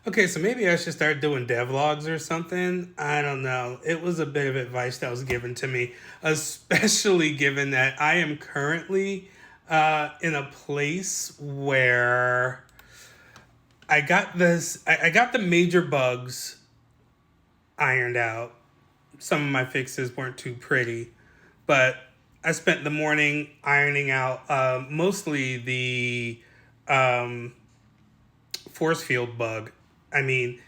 Okay, so maybe I should start doing devlogs or something. I don't know. It was a bit of advice that was given to me, especially given that I am currently in a place where I got the major bugs ironed out. Some of my fixes weren't too pretty, but I spent the morning ironing out mostly the um, force field bug. I mean,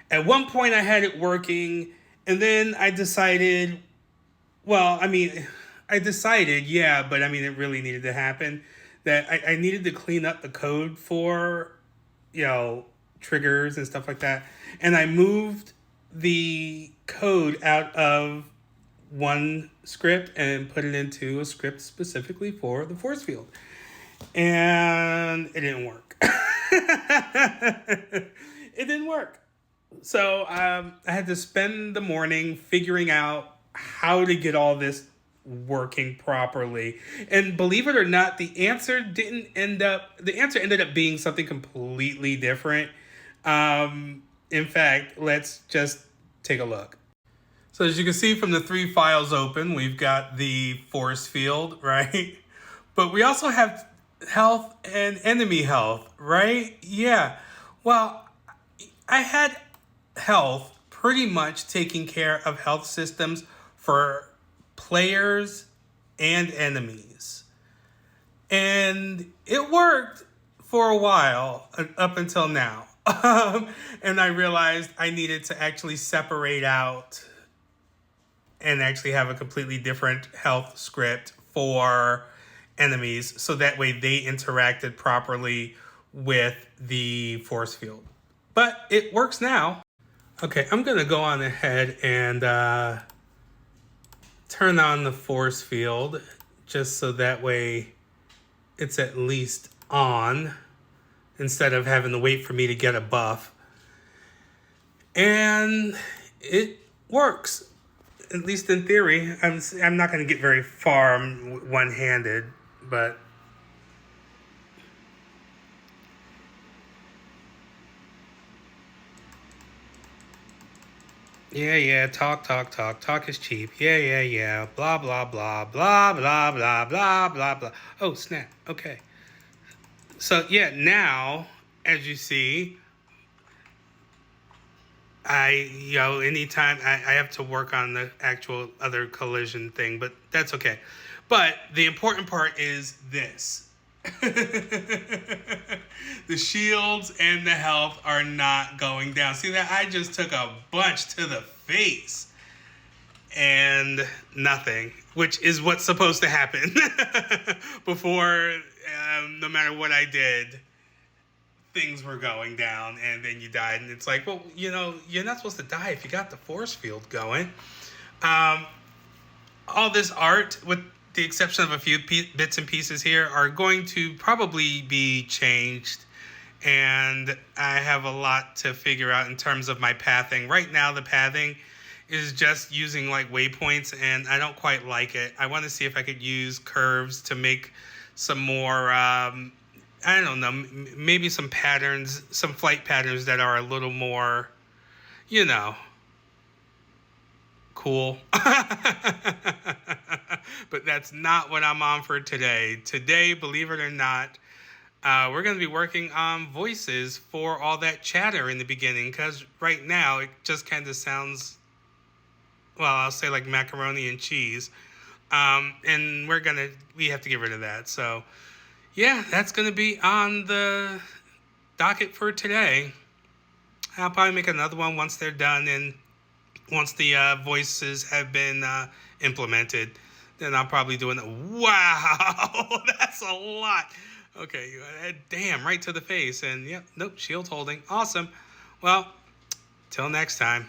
at one point I had it working, and then I decided, well, I mean, I decided, yeah, but I mean, it really needed to happen, that I needed to clean up the code for, you know, triggers and stuff like that. And I moved the code out of one script and put it into a script specifically for the force field. And it didn't work. It didn't work. So I had to spend the morning figuring out how to get all this working properly. And believe it or not, the answer ended up being something completely different. In fact, let's just take a look. So as you can see from the three files open, we've got the force field, right? But we also have health and enemy health, right? Yeah. Well, I had health pretty much taking care of health systems for players and enemies. And it worked for a while up until now. And I realized I needed to actually separate out and actually have a completely different health script for enemies so that way they interacted properly with the force field. But it works now. Okay, I'm going to go on ahead and turn on the force field just so that way it's at least on instead of having to wait for me to get a buff. And it works, at least in theory. I'm not going to get very far one-handed, but yeah, talk is cheap. Yeah, blah, blah, blah, blah, blah, blah, blah, blah, blah. Oh, snap, okay. So, yeah, now, as you see, anytime I have to work on the actual other collision thing, but that's okay. But the important part is this. The shields and the health are not going down. See that? I just took a bunch to the face and nothing, which is what's supposed to happen. Before, no matter what I did, things were going down and then you died. And it's like, well, you're not supposed to die if you got the force field going. All this art, with the exception of a few bits and pieces here, are going to probably be changed. And I have a lot to figure out in terms of my pathing. Right now, the pathing is just using like waypoints, and I don't quite like it. I want to see if I could use curves to make some more, I don't know, maybe some patterns, some flight patterns that are a little more, cool. But that's not what I'm on for today. Today, believe it or not, we're going to be working on voices for all that chatter in the beginning, because right now it just kind of sounds, well, I'll say like macaroni and cheese. And we have to get rid of that. So yeah, that's going to be on the docket for today. I'll probably make another one once they're done and once the voices have been implemented. Then I'll probably do it. Wow, that's a lot. Okay, damn, right to the face. And yep, nope, shield holding. Awesome. Well, till next time.